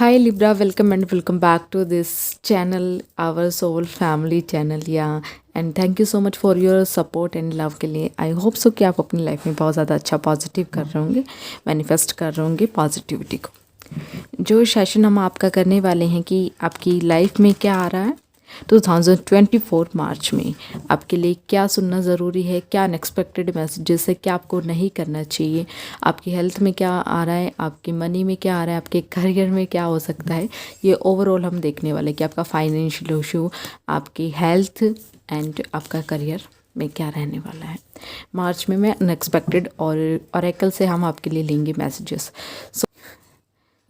Hi Libra, welcome and welcome back to this channel, our soul family channel. Yeah, and thank you so much for your support and love के लिए. I hope so कि आप अपनी life में बहुत ज़्यादा अच्छा positive कर रहे होंगे, मैनिफेस्ट कर रहे होंगे पॉजिटिविटी को. जो सेशन हम आपका करने वाले हैं कि आपकी लाइफ में क्या आ रहा है 2024 मार्च में आपके लिए क्या सुनना ज़रूरी है, क्या अनएक्सपेक्टेड मैसेजेस है, क्या आपको नहीं करना चाहिए, आपकी हेल्थ में क्या आ रहा है, आपकी मनी में क्या आ रहा है, आपके करियर में क्या हो सकता है. ये ओवरऑल हम देखने वाले कि आपका फाइनेंशियल इशू, आपकी हेल्थ एंड आपका करियर में क्या रहने वाला है. मार्च में मैं अनएक्सपेक्टेड और ऑरेकल से हम आपके लिए लेंगे मैसेजेस.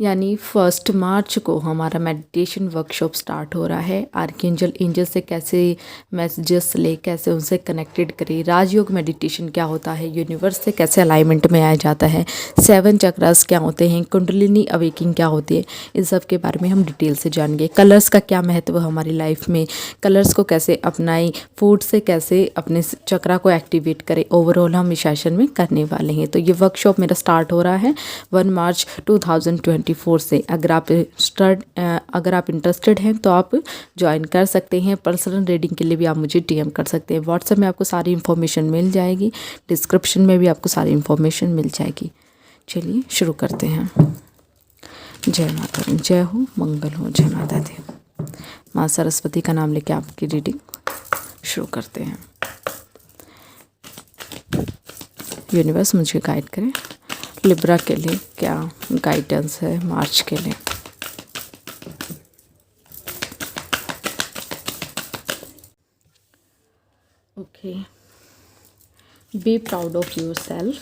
यानी 1 मार्च को हमारा मेडिटेशन वर्कशॉप स्टार्ट हो रहा है. आर्कएंजल एंजल से कैसे मैसेजेस ले, कैसे उनसे कनेक्टेड करें, राजयोग मेडिटेशन क्या होता है, यूनिवर्स से कैसे अलाइनमेंट में आया जाता है, 7 चक्रास क्या होते हैं, कुंडलिनी अवेकिंग क्या होती है, इन सब के बारे में हम डिटेल से जानेंगे. कलर्स का क्या महत्व है हमारी लाइफ में, कलर्स को कैसे अपनाएं, फूड से कैसे अपने चक्रा को एक्टिवेट करें, ओवरऑल हम इस सेशन में करने वाले हैं. तो ये वर्कशॉप मेरा स्टार्ट हो रहा है 1 मार्च 2024 से. अगर आप इंटरेस्टेड हैं तो आप ज्वाइन कर सकते हैं. पर्सनल रीडिंग के लिए भी आप मुझे डीएम कर सकते हैं. व्हाट्सएप में आपको सारी इन्फॉर्मेशन मिल जाएगी, डिस्क्रिप्शन में भी आपको सारी इन्फॉर्मेशन मिल जाएगी. चलिए शुरू करते हैं. जय माता दी, जय हो, मंगल हो, जय माता दी. माँ सरस्वती का नाम लेके आपकी रीडिंग शुरू करते हैं. यूनिवर्स मुझे गाइड करें. लिब्रा के लिए क्या गाइडेंस है मार्च के लिए. Okay, be proud of your self,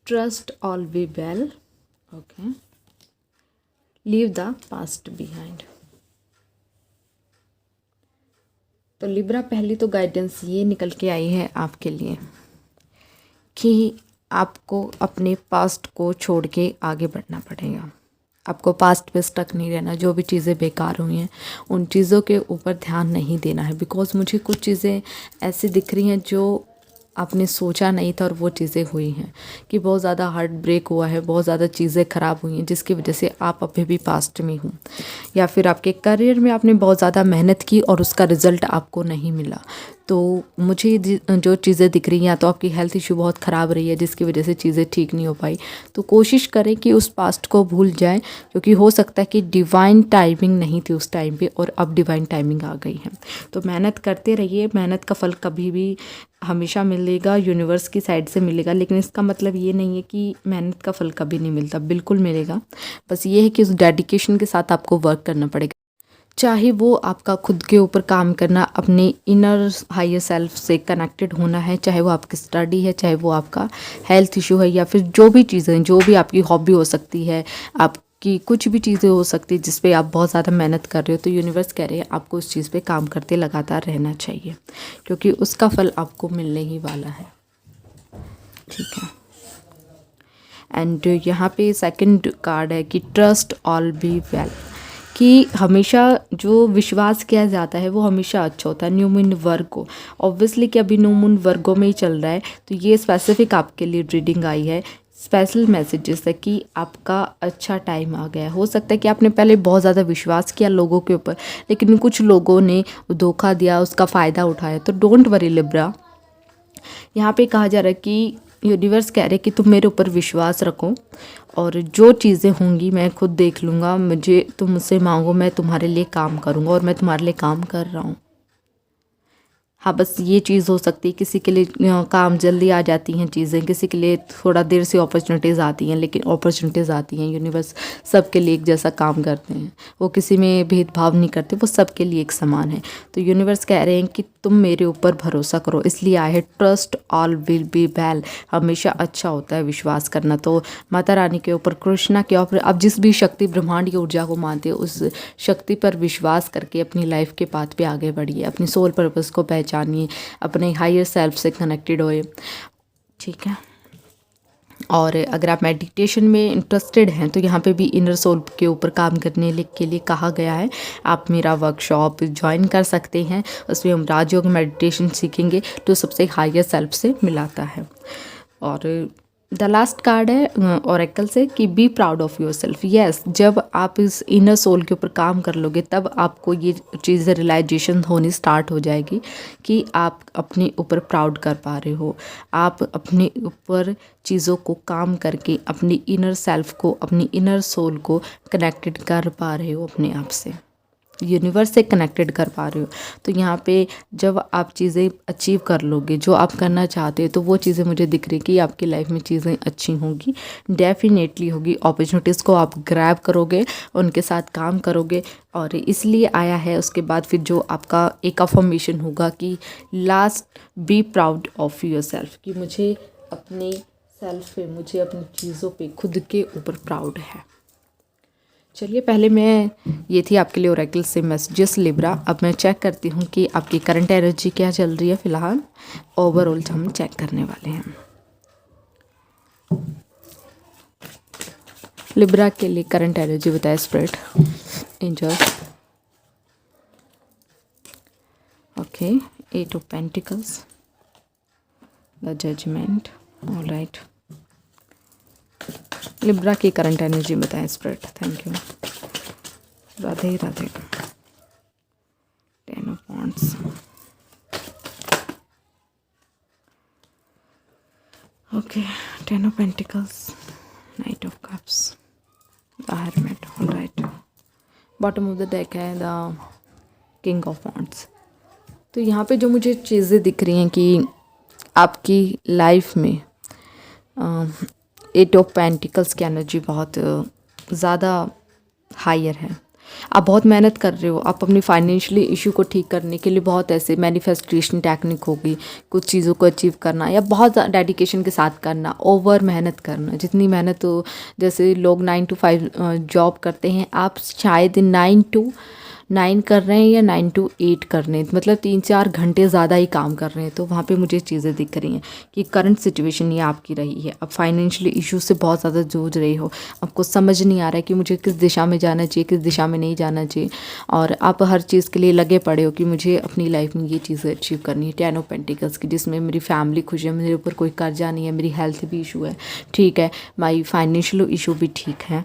trust all be well. Okay, leave the past behind. तो लिब्रा पहली तो गाइडेंस ये निकल के आई है आपके लिए कि आपको अपने पास्ट को छोड़ के आगे बढ़ना पड़ेगा. आपको पास्ट पे स्टक नहीं रहना. जो भी चीज़ें बेकार हुई हैं उन चीज़ों के ऊपर ध्यान नहीं देना है. बिकॉज मुझे कुछ चीज़ें ऐसी दिख रही हैं जो आपने सोचा नहीं था और वो चीज़ें हुई हैं कि बहुत ज़्यादा हार्ट ब्रेक हुआ है, बहुत ज़्यादा चीज़ें ख़राब हुई हैं जिसकी वजह से आप अभी भी पास्ट में हो. या फिर आपके करियर में आपने बहुत ज़्यादा मेहनत की और उसका रिज़ल्ट आपको नहीं मिला. तो मुझे जो चीज़ें दिख रही हैं, या तो आपकी हेल्थ इशू बहुत ख़राब रही है जिसकी वजह से चीज़ें ठीक नहीं हो पाई. तो कोशिश करें कि उस पास्ट को भूल जाएं, क्योंकि हो सकता है कि डिवाइन टाइमिंग नहीं थी उस टाइम पे और अब डिवाइन टाइमिंग आ गई है. तो मेहनत करते रहिए. मेहनत का फल कभी भी हमेशा मिलेगा, यूनिवर्स की साइड से मिलेगा. लेकिन इसका मतलब ये नहीं है कि मेहनत का फल कभी नहीं मिलता, बिल्कुल मिलेगा. बस ये है कि उस डेडिकेशन के साथ आपको वर्क करना पड़ेगा. चाहे वो आपका खुद के ऊपर काम करना, अपने इनर हायर सेल्फ से कनेक्टेड होना है, चाहे वो आपकी स्टडी है, चाहे वो आपका हेल्थ इशू है, या फिर जो भी चीज़ें, जो भी आपकी हॉबी हो सकती है, आपकी कुछ भी चीज़ें हो सकती है जिस पे आप बहुत ज़्यादा मेहनत कर रहे हो. तो यूनिवर्स कह रहे हैं आपको उस चीज़ पे काम करते लगातार रहना चाहिए, क्योंकि उसका फल आपको मिलने ही वाला है. ठीक है. एंड यहाँ पे सेकंड कार्ड है कि ट्रस्ट ऑल बी वेल, कि हमेशा जो विश्वास किया जाता है वो हमेशा अच्छा होता है. न्यू मून वर्गो, ऑब्वियसली कि अभी न्यू मून वर्गो में ही चल रहा है. तो ये स्पेसिफिक आपके लिए रीडिंग आई है. स्पेशल मैसेजेस है कि आपका अच्छा टाइम आ गया है. हो सकता है कि आपने पहले बहुत ज़्यादा विश्वास किया लोगों के ऊपर, लेकिन कुछ लोगों ने धोखा दिया, उसका फ़ायदा उठाया. तो डोंट वरी लिब्रा. यहाँ पे कहा जा रहा है कि यूनिवर्स कह रहे कि तुम मेरे ऊपर विश्वास रखो और जो चीज़ें होंगी मैं खुद देख लूँगा. तुम मुझसे मांगो, मैं तुम्हारे लिए काम करूँगा और मैं तुम्हारे लिए काम कर रहा हूँ. हाँ, बस ये चीज़ हो सकती है किसी के लिए काम जल्दी आ जाती हैं चीज़ें, किसी के लिए थोड़ा देर से अपॉर्चुनिटीज़ आती हैं, लेकिन अपॉर्चुनिटीज़ आती हैं. यूनिवर्स सबके लिए एक जैसा काम करते हैं, वो किसी में भेदभाव नहीं करते, वो सबके लिए एक समान है. तो यूनिवर्स कह रहे हैं कि तुम मेरे ऊपर भरोसा करो. इसलिए आए है trust all will be well. हमेशा अच्छा होता है विश्वास करना. तो माता रानी के ऊपर, कृष्णा के ऊपर, आप जिस भी शक्ति ब्रह्मांड की ऊर्जा को मानते हो उस शक्ति पर विश्वास करके अपनी लाइफ के पाथ पे आगे बढ़िए. अपनी सोल पर्पस को पहचानिए, अपने हायर सेल्फ से कनेक्टेड होए. ठीक है. और अगर आप मेडिटेशन में इंटरेस्टेड हैं तो यहाँ पे भी इनर सोल के ऊपर काम करने के लिए कहा गया है. आप मेरा वर्कशॉप ज्वाइन कर सकते हैं. उसमें हम राजयोग मेडिटेशन सीखेंगे जो सबसे हायर सेल्फ से मिलाता है. और द लास्ट कार्ड है ओरेकल से कि be proud of your self. Yes, जब आप इस इनर सोल के ऊपर काम कर लोगे तब आपको ये चीज़ें रियलाइजेशन होनी स्टार्ट हो जाएगी कि आप अपने ऊपर प्राउड कर पा रहे हो। आप अपने ऊपर चीज़ों को काम करके अपनी इनर सेल्फ को, अपनी इनर सोल को कनेक्टेड कर पा रहे हो, अपने आप से यूनिवर्स से कनेक्टेड कर पा रहे हो। तो यहाँ पे जब आप चीज़ें अचीव कर लोगे जो आप करना चाहते हो, तो वो चीज़ें मुझे दिख रही कि आपकी लाइफ में चीज़ें अच्छी होंगी, डेफिनेटली होगी। अपॉर्चुनिटीज़ को आप ग्रैब करोगे, उनके साथ काम करोगे, और इसलिए आया है। उसके बाद फिर जो आपका एक अफर्मेशन होगा कि last be proud of your self, कि मुझे अपनी सेल्फ पे, मुझे अपनी चीज़ों पे खुद के ऊपर प्राउड है। चलिए, पहले मैं ये थी आपके लिए ओरेकल से मैसेजेस लिब्रा। अब मैं चेक करती हूँ कि आपकी करंट एनर्जी क्या चल रही है फ़िलहाल। ओवरऑल हम चेक करने वाले हैं लिब्रा के लिए। करंट एनर्जी बताए spirit, angels. Okay, 8 of pentacles, the judgement. Alright, Libra की करंट एनर्जी बताएं spirit. Thank you. Radhe Radhe. 10 of wands. Okay, 10 of pentacles, knight of cups, the hermit. Alright, bottom of the deck है the king of wands. तो यहाँ पे जो मुझे चीज़ें दिख रही हैं कि आपकी लाइफ में 8 ऑफ पेंटिकल्स की एनर्जी बहुत ज़्यादा हायर है। आप बहुत मेहनत कर रहे हो। आप अपनी फाइनेंशियली इशू को ठीक करने के लिए बहुत ऐसे मैनिफेस्टेशन टेक्निक होगी, कुछ चीज़ों को अचीव करना या बहुत डेडिकेशन के साथ करना, ओवर मेहनत करना। जितनी मेहनत हो, जैसे लोग 9 to 5 जॉब करते हैं, आप शायद 9 to 9 कर रहे हैं या 9 to 8 कर रहे हैं, मतलब 3-4 घंटे ज़्यादा ही काम कर रहे हैं। तो वहाँ पे मुझे चीज़ें दिख रही हैं कि करंट सिचुएशन ये आपकी रही है। अब फाइनेंशियली इशू से बहुत ज़्यादा जूझ रहे हो, आपको समझ नहीं आ रहा है कि मुझे किस दिशा में जाना चाहिए, किस दिशा में नहीं जाना चाहिए, और आप हर चीज़ के लिए लगे पड़े हो कि मुझे अपनी लाइफ में ये चीज़ें अचीव करनी है। 10 ऑफ पेंटिकल्स की, जिसमें मेरी फैमिली खुश है, मेरे ऊपर कोई कर्जा नहीं है, मेरी हेल्थ भी इशू है ठीक है, माई फाइनेंशियल इशू भी ठीक है,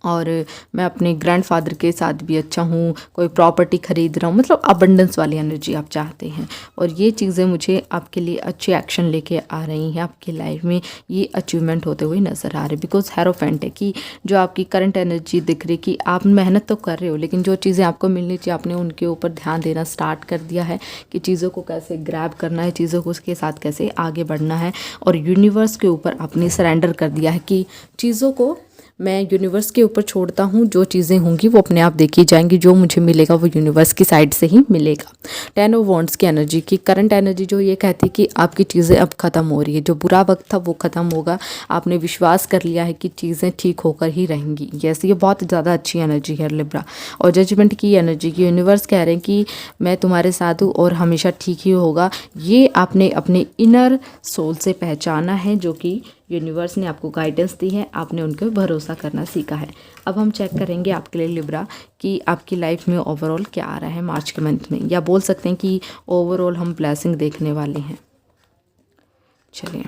और मैं अपने ग्रैंडफादर के साथ भी अच्छा हूँ, कोई प्रॉपर्टी ख़रीद रहा हूँ, मतलब अबंडेंस वाली एनर्जी आप चाहते हैं। और ये चीज़ें मुझे आपके लिए अच्छे एक्शन लेके आ रही हैं, आपकी लाइफ में ये अचीवमेंट होते हुए नज़र आ रहे हैं। बिकॉज हेरोफेंट है कि जो आपकी करंट एनर्जी दिख रही कि आप मेहनत तो कर रहे हो, लेकिन जो चीज़ें आपको मिलनी चाहिए आपने उनके ऊपर ध्यान देना स्टार्ट कर दिया है कि चीज़ों को कैसे ग्रैब करना है, चीज़ों को उसके साथ कैसे आगे बढ़ना है, और यूनिवर्स के ऊपर आपने सरेंडर कर दिया है कि चीज़ों को मैं यूनिवर्स के ऊपर छोड़ता हूँ। जो चीज़ें होंगी वो अपने आप देखी जाएंगी, जो मुझे मिलेगा वो यूनिवर्स की साइड से ही मिलेगा। 10 ऑफ वांड्स की एनर्जी की करंट एनर्जी जो ये कहती है कि आपकी चीज़ें अब ख़त्म हो रही है, जो बुरा वक्त था वो ख़त्म होगा, आपने विश्वास कर लिया है कि चीज़ें ठीक होकर ही रहेंगी। यस, ये बहुत ज़्यादा अच्छी एनर्जी है लिब्रा। और जजमेंट की एनर्जी की यूनिवर्स कह रहे हैं कि मैं तुम्हारे साथ हूँ और हमेशा ठीक ही होगा। ये आपने अपने इनर सोल से पहचाना है, जो कि यूनिवर्स ने आपको गाइडेंस दी है, आपने उनके भरोसा करना सीखा है। अब हम चेक करेंगे आपके लिए लिब्रा कि आपकी लाइफ में ओवरऑल क्या आ रहा है मार्च के मंथ में, या बोल सकते हैं कि ओवरऑल हम ब्लेसिंग देखने वाले हैं। चलिए,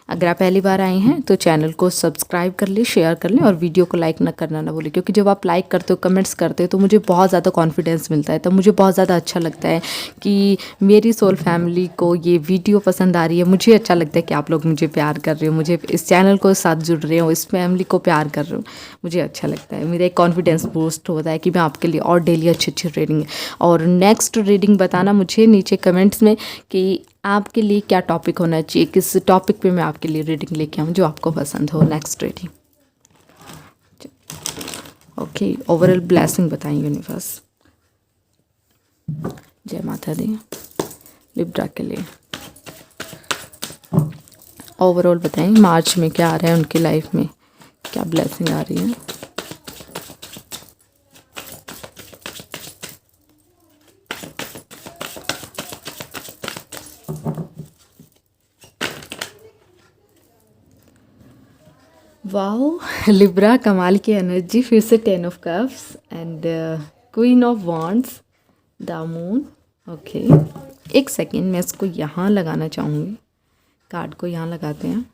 अगर आप पहली बार आए हैं तो चैनल को सब्सक्राइब कर लें, शेयर कर लें, और वीडियो को लाइक ना करना ना भूलें, क्योंकि जब आप लाइक करते हो, कमेंट्स करते हो, तो मुझे बहुत ज़्यादा कॉन्फिडेंस मिलता है। तो मुझे बहुत ज़्यादा अच्छा लगता है कि मेरी सोल फैमिली को ये वीडियो पसंद आ रही है। मुझे अच्छा लगता है कि आप लोग मुझे प्यार कर रहे हो, मुझे इस चैनल को साथ जुड़ रहे हो, इस फैमिली को प्यार कर रहे हो, मुझे अच्छा लगता है। मेरा एक कॉन्फिडेंस बूस्ट होता है कि मैं आपके लिए और डेली अच्छी अच्छी रीडिंग और नेक्स्ट रीडिंग बताना मुझे नीचे कमेंट्स में कि आपके लिए क्या टॉपिक होना चाहिए, किस टॉपिक पे मैं आपके लिए रीडिंग लेके आऊँ जो आपको पसंद हो। Next reading, okay, overall blessing बताएं यूनिवर्स। जय माता दी। लिब्रा के लिए ओवरऑल बताएं मार्च में क्या आ रहा है, उनकी लाइफ में क्या ब्लेसिंग आ रही है। वाओ, लिब्रा कमाल की एनर्जी। फिर से 10 of cups and queen of wands, the moon. Okay, एक सेकेंड, मैं इसको यहाँ लगाना चाहूँगी, कार्ड को यहाँ लगाते हैं।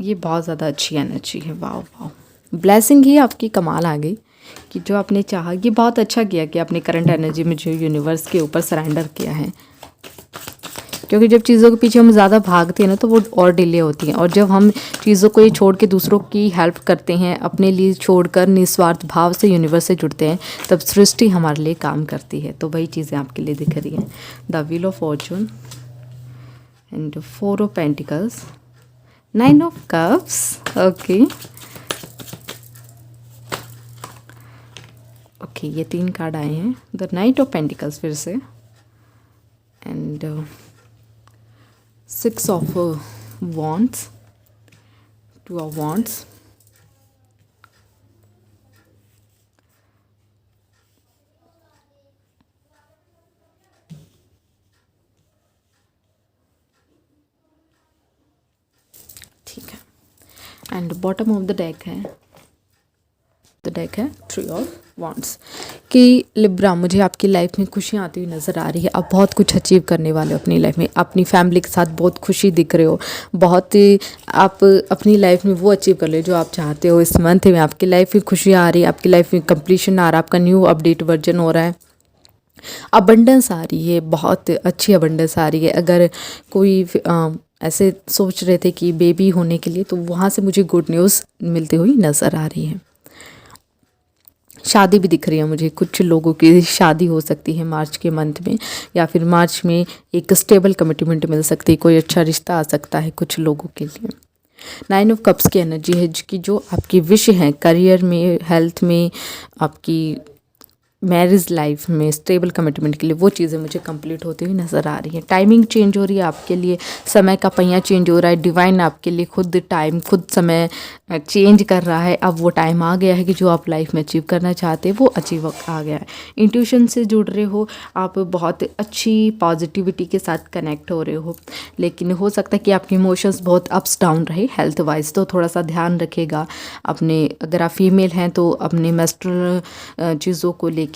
ये बहुत ज़्यादा अच्छी एनर्जी है। वाह वाह, ब्लेसिंग ही आपकी कमाल आ गई कि जो आपने चाहा, ये बहुत अच्छा किया कि आपने करंट एनर्जी में जो यूनिवर्स के ऊपर सरेंडर किया है। क्योंकि जब चीज़ों के पीछे हम ज़्यादा भागते हैं ना तो वो और डिले होती हैं, और जब हम चीज़ों को ये छोड़ के दूसरों की हेल्प करते हैं, अपने लिए छोड़कर निस्वार्थ भाव से यूनिवर्स से जुड़ते हैं, तब सृष्टि हमारे लिए काम करती है। तो वही चीज़ें आपके लिए दिख रही हैं। The wheel of Fortune and 4 of pentacles, 9 of cups. Okay okay, ये 3 कार्ड आए हैं। द नाइट ऑफ पेंटिकल्स फिर से, and 6 of wands, 2 of wands, ठीक है। And bottom of the deck है, द डेक है 3 ऑफ wands कि लिब्रा, मुझे आपकी लाइफ में खुशियाँ आती हुई नज़र आ रही है। आप बहुत कुछ अचीव करने वाले हो अपनी लाइफ में, अपनी फैमिली के साथ बहुत खुशी दिख रहे हो, बहुत आप अपनी लाइफ में वो अचीव कर ले जो आप चाहते हो। इस मंथ में आपकी लाइफ में खुशियाँ आ रही है, आपकी लाइफ में कंप्लीशन आ रहा है, आपका न्यू अपडेट वर्जन हो रहा है, अबंडेंस आ रही है, बहुत अच्छी अबंडेंस आ रही है। अगर कोई ऐसे सोच रहे थे कि बेबी होने के लिए, तो वहाँ से मुझे गुड न्यूज़ मिलती हुई नज़र आ रही है। शादी भी दिख रही है मुझे, कुछ लोगों की शादी हो सकती है मार्च के मंथ में, या फिर मार्च में एक स्टेबल कमिटमेंट मिल सकती है, कोई अच्छा रिश्ता आ सकता है कुछ लोगों के लिए। 9 ऑफ कप्स की एनर्जी है कि जो आपकी विश है करियर में, हेल्थ में, आपकी मैरिज लाइफ में, स्टेबल कमिटमेंट के लिए, वो चीज़ें मुझे कंप्लीट होती हुई नज़र आ रही है। टाइमिंग चेंज हो रही है आपके लिए, समय का पहिया चेंज हो रहा है, डिवाइन आपके लिए खुद टाइम, खुद समय चेंज कर रहा है। अब वो टाइम आ गया है कि जो आप लाइफ में अचीव करना चाहते हैं वो अचीव आ गया है। इंट्यूशन से जुड़ रहे हो आप, बहुत अच्छी पॉजिटिविटी के साथ कनेक्ट हो रहे हो, लेकिन हो सकता है कि आपके इमोशंस बहुत अप्स डाउन रहे हेल्थ वाइज, तो थोड़ा सा ध्यान रखिएगा अपने, अगर आप फीमेल हैं तो अपने मेस्ट्रुअल चीज़ों को लेके,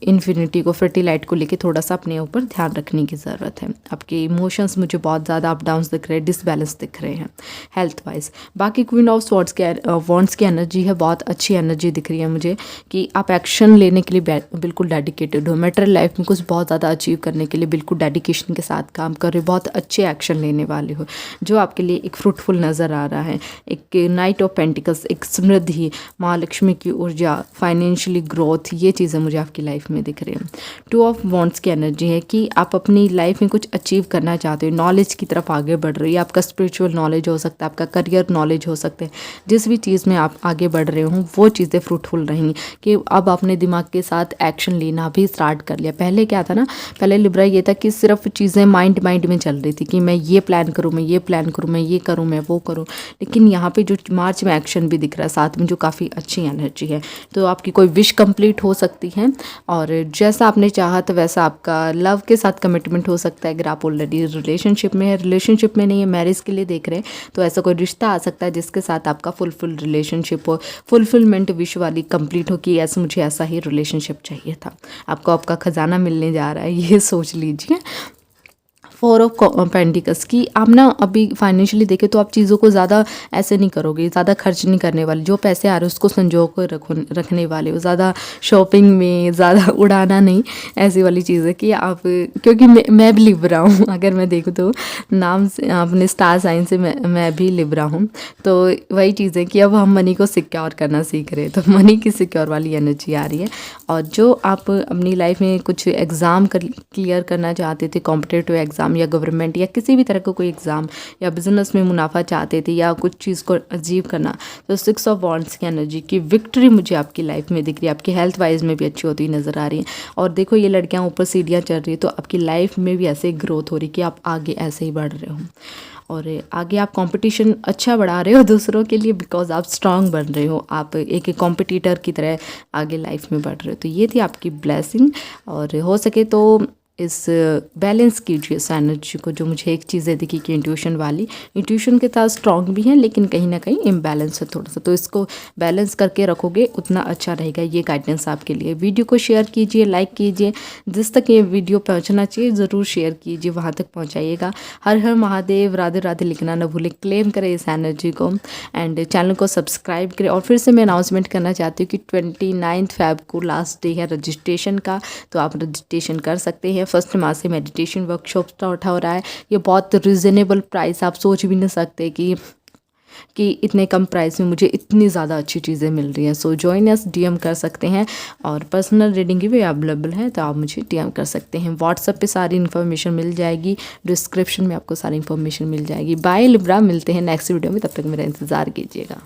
इन्फिनिटी को, फर्टिलाइट को लेके थोड़ा सा अपने ऊपर ध्यान रखने की ज़रूरत है। आपके इमोशंस मुझे बहुत ज़्यादा अप डाउन्स दिख रहे हैं, डिसबैलेंस दिख रहे हैं हेल्थ वाइज। बाकी क्वीन ऑफ स्वॉर्ड्स के वॉन्ड्स की एनर्जी है, बहुत अच्छी एनर्जी दिख रही है मुझे कि आप एक्शन लेने के लिए बिल्कुल डेडिकेटेड हो, मैटरल लाइफ में कुछ बहुत ज़्यादा अचीव करने के लिए बिल्कुल डेडिकेशन के साथ काम कर रहे हो, बहुत अच्छे एक्शन लेने वाले हो जो आपके लिए एक फ्रूटफुल नज़र आ रहा है। एक नाइट ऑफ पेंटिकल्स, एक समृद्धि, माँ लक्ष्मी की ऊर्जा, फाइनेंशियली ग्रोथ, ये चीज़ें मुझे आपकी लाइफ में दिख रही है। 2 ऑफ वॉन्ड्स की एनर्जी है कि आप अपनी लाइफ में कुछ अचीव करना चाहते हो, नॉलेज की तरफ आगे बढ़ रहे हो, आपका स्पिरिचुअल नॉलेज हो सकता है, आपका करियर नॉलेज हो सकता है, जिस भी चीज़ में आप आगे बढ़ रहे हो वो चीज़ें फ्रूटफुल रहेंगी कि अब आपने दिमाग के साथ एक्शन लेना भी स्टार्ट कर लिया। पहले क्या था ना, पहले लिब्रा ये था कि सिर्फ चीज़ें माइंड में चल रही थी कि मैं ये प्लान करूँ, मैं ये प्लान करूँ, मैं ये करूँ, मैं वो करूँ, लेकिन यहाँ पे जो मार्च में एक्शन भी दिख रहा है साथ में, जो काफ़ी अच्छी एनर्जी है। तो आपकी कोई विश कंप्लीट हो सकती है, और जैसा आपने चाहा तो वैसा आपका लव के साथ कमिटमेंट हो सकता है। अगर आप ऑलरेडी रिलेशनशिप में है, रिलेशनशिप में नहीं है, मैरिज के लिए देख रहे हैं, तो ऐसा कोई रिश्ता आ सकता है जिसके साथ आपका फुलफिल रिलेशनशिप हो, फुलफिलमेंट विश वाली कंप्लीट हो कि ऐसा मुझे ऐसा ही रिलेशनशिप चाहिए था। आपको आपका खजाना मिलने जा रहा है, ये सोच लीजिए। 4 ऑफ पेंटिकल्स की आप ना अभी फाइनेंशियली देखें तो आप चीज़ों को ज़्यादा ऐसे नहीं करोगे, ज़्यादा खर्च नहीं करने वाले, जो पैसे आ रहे हैं उसको संजो कर रखने वाले हो, ज़्यादा शॉपिंग में ज़्यादा उड़ाना नहीं, ऐसी वाली चीज़ है कि आप, क्योंकि मैं भी लिब्रा हूँ, अगर मैं देखूँ तो नाम से अपने स्टार साइन से मैं भी लिब्रा हूँ, तो वही चीज़ है कि अब हम मनी को सिक्योर करना सीख रहे हैं, तो मनी की सिक्योर वाली एनर्जी आ रही है। और जो आप अपनी लाइफ में कुछ एग्ज़ाम क्लियर करना चाहते थे, कॉम्पिटिटिव एग्ज़ाम या गवर्नमेंट या किसी भी तरह का कोई एग्ज़ाम, या बिजनेस में मुनाफा चाहते थे, या कुछ चीज़ को अचीव करना, तो 6 ऑफ वॉन्ड्स की एनर्जी की विक्ट्री मुझे आपकी लाइफ में दिख रही है। आपकी हेल्थ वाइज में भी अच्छी होती नज़र आ रही है। और देखो ये लड़कियां ऊपर सीढ़ियाँ चढ़ रही है, तो आपकी लाइफ में भी ऐसे ग्रोथ हो रही है कि आप आगे ऐसे ही बढ़ रहे हो, और आगे आप कंपटीशन अच्छा बढ़ा रहे हो दूसरों के लिए, बिकॉज आप स्ट्रांग बन रहे हो, आप एक कॉम्पिटिटर की तरह आगे लाइफ में बढ़ रहे हो। तो ये थी आपकी ब्लेसिंग, और हो सके तो इस बैलेंस कीजिए इस एनर्जी को। जो मुझे एक चीज़ें दिखी कि इंट्यूशन वाली, इंट्यूशन के साथ स्ट्रॉन्ग भी है लेकिन कहीं ना कहीं इम्बैलेंस है थोड़ा सा, तो इसको बैलेंस करके रखोगे उतना अच्छा रहेगा। ये गाइडेंस आपके लिए। वीडियो को शेयर कीजिए, लाइक कीजिए, जिस तक ये वीडियो पहुंचना चाहिए ज़रूर शेयर कीजिए, वहाँ तक पहुंचाइएगा। हर हर महादेव, राधे राधे लिखना न भूलें। क्लेम करें इस एनर्जी को एंड चैनल को सब्सक्राइब करें। और फिर से मैं अनाउंसमेंट करना चाहती हूँ कि 29 फ़रवरी को लास्ट डे है रजिस्ट्रेशन का, तो आप रजिस्ट्रेशन कर सकते हैं। 1 मार्च से मेडिटेशन वर्कशॉप स्टार्ट हो रहा है। ये बहुत रिजनेबल प्राइस, आप सोच भी नहीं सकते कि इतने कम प्राइस में मुझे इतनी ज़्यादा अच्छी चीज़ें मिल रही हैं। सो जॉइन अस, डीएम कर सकते हैं और पर्सनल रीडिंग भी अवेलेबल है, तो आप मुझे डीएम कर सकते हैं। व्हाट्सएप पे सारी इन्फॉर्मेशन मिल जाएगी, डिस्क्रिप्शन में आपको सारी इन्फॉर्मेशन मिल जाएगी। बाय लिब्रा, मिलते हैं नेक्स्ट वीडियो में, तब तक मेरा इंतज़ार कीजिएगा।